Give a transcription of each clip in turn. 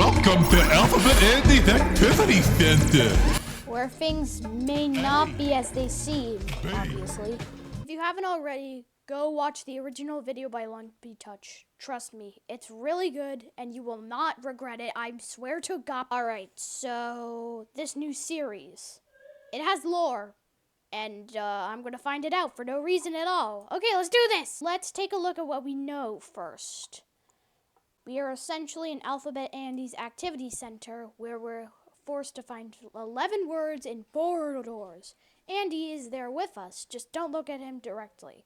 Welcome to Alphabet Andy's Activity Center. Where things may not be as they seem, obviously. If you haven't already, go watch the original video by Lumpy Touch. Trust me, it's really good and you will not regret it. I swear to God. Alright, so this new series, it has lore. And I'm gonna find it out for no reason at all. Okay, let's do this! Let's take a look at what we know first. We are essentially in Alphabet Andy's Activity Center where we're forced to find 11 words in 4 doors. Andy is there with us, just don't look at him directly.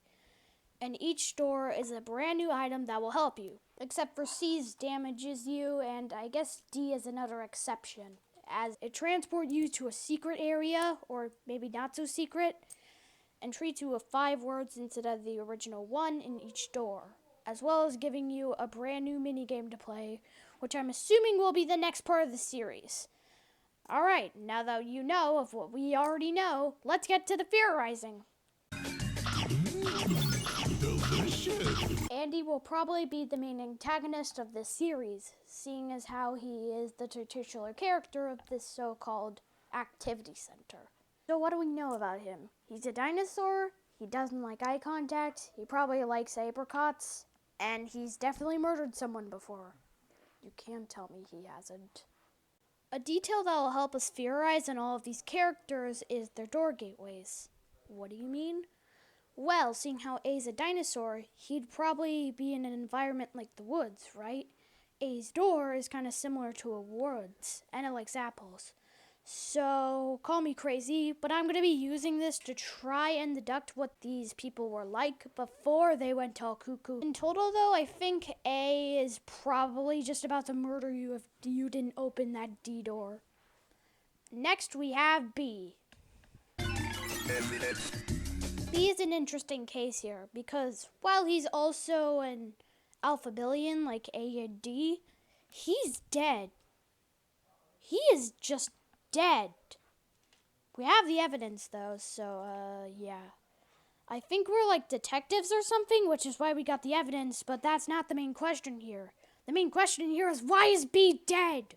And each door is a brand new item that will help you. Except for C's damages you, and I guess D is another exception, as it transports you to a secret area, or maybe not so secret, and treats you with 5 words instead of the original 1 in each door, as well as giving you a brand new minigame to play, which I'm assuming will be the next part of the series. Alright, now that you know of what we already know, let's get to the theorizing. Delicious. Andy will probably be the main antagonist of this series, seeing as how he is the titular character of this so-called activity center. So what do we know about him? He's a dinosaur, he doesn't like eye contact, he probably likes apricots, and he's definitely murdered someone before. You can't tell me he hasn't. A detail that will help us theorize on all of these characters is their door gateways. What do you mean? Well, seeing how A's a dinosaur, he'd probably be in an environment like the woods, right? A's door is kind of similar to a woods, and it likes apples. So, call me crazy, but I'm going to be using this to try and deduct what these people were like before they went all cuckoo. In total, though, I think A is probably just about to murder you if you didn't open that D door. Next, we have B. B is an interesting case here, because while he's also an alphabillion like A and D, he's dead. He is just dead. We have the evidence though, so yeah. I think we're like detectives or something, which is why we got the evidence, but that's not the main question here. The main question here is, why is B dead?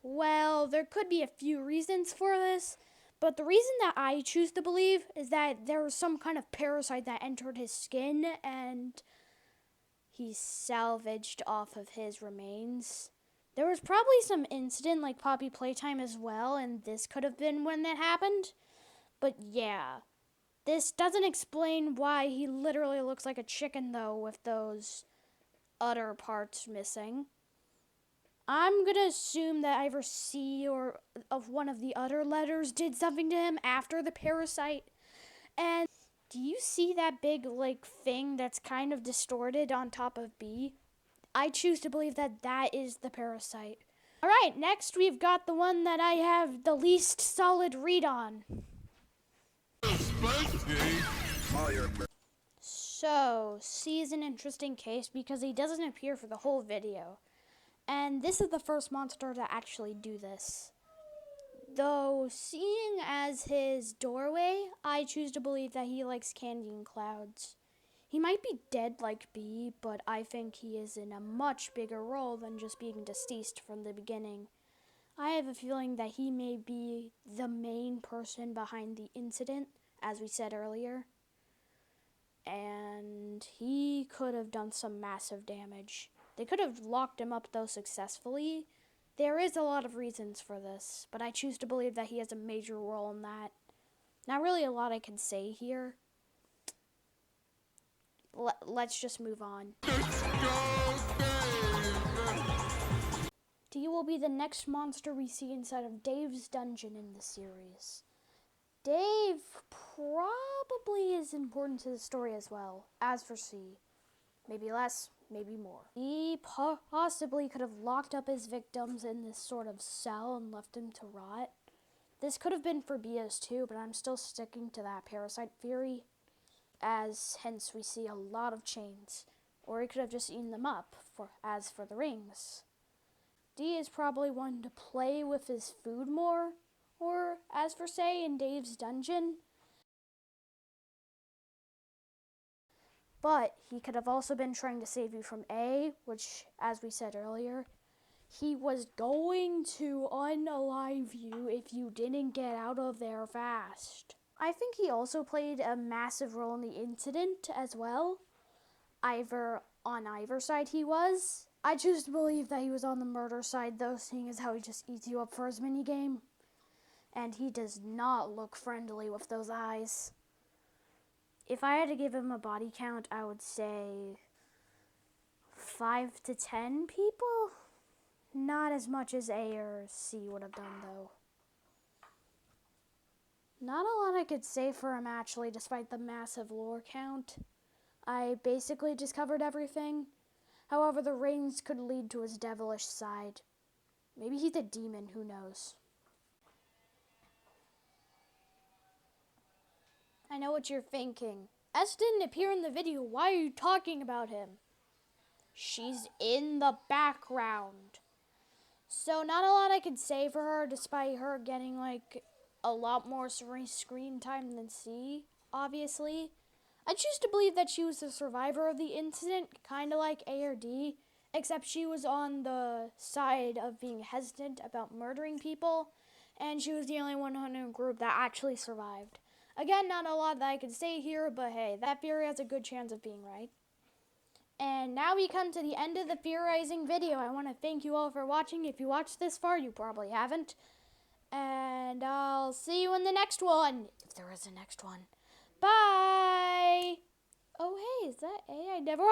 Well, there could be a few reasons for this, but the reason that I choose to believe is that there was some kind of parasite that entered his skin and he salvaged off of his remains. There was probably some incident like Poppy Playtime as well, and this could have been when that happened. But yeah, this doesn't explain why he literally looks like a chicken though with those other parts missing. I'm gonna assume that either C or of one of the other letters did something to him after the parasite. And do you see that big like thing that's kind of distorted on top of B? I choose to believe that that is the parasite. Alright, next we've got the one that I have the least solid read on. So, C is an interesting case because he doesn't appear for the whole video. And this is the first monster to actually do this. Though, seeing as his doorway, I choose to believe that he likes candy and clouds. He might be dead like B, but I think he is in a much bigger role than just being deceased from the beginning. I have a feeling that he may be the main person behind the incident, as we said earlier. And he could have done some massive damage. They could have locked him up though successfully. There is a lot of reasons for this, but I choose to believe that he has a major role in that. Not really a lot I can say here. Let's just move on. D will be the next monster we see inside of Dave's dungeon in the series. Dave probably is important to the story as well, as for C. Maybe less, maybe more. He possibly could have locked up his victims in this sort of cell and left them to rot. This could have been for B as too, but I'm still sticking to that parasite theory, as hence we see a lot of chains. Or he could have just eaten them up, as for the rings. D is probably one to play with his food more, or as for say in Dave's dungeon. But he could have also been trying to save you from A, which, as we said earlier, he was going to unalive you if you didn't get out of there fast. I think he also played a massive role in the incident as well. On either side he was. I choose to believe that he was on the murder side though, seeing as how he just eats you up for his minigame. And he does not look friendly with those eyes. If I had to give him a body count, I would say 5 to 10 people. Not as much as A.A.A.C would have done, though. Not a lot I could say for him, actually, despite the massive lore count. I basically just covered everything. However, the rings could lead to his devilish side. Maybe he's a demon, who knows. I know what you're thinking. S didn't appear in the video. Why are you talking about him? She's in the background. So not a lot I could say for her, despite her getting like a lot more screen time than C, obviously. I choose to believe that she was the survivor of the incident, kind of like A.A.A.C, except she was on the side of being hesitant about murdering people, and she was the only one in her group that actually survived. Again, not a lot that I could say here, but hey, that theory has a good chance of being right. And now we come to the end of the theorizing video. I want to thank you all for watching. If you watched this far, you probably haven't. And I'll see you in the next one, if there is a next one. Bye! Oh, hey, is that A? I never...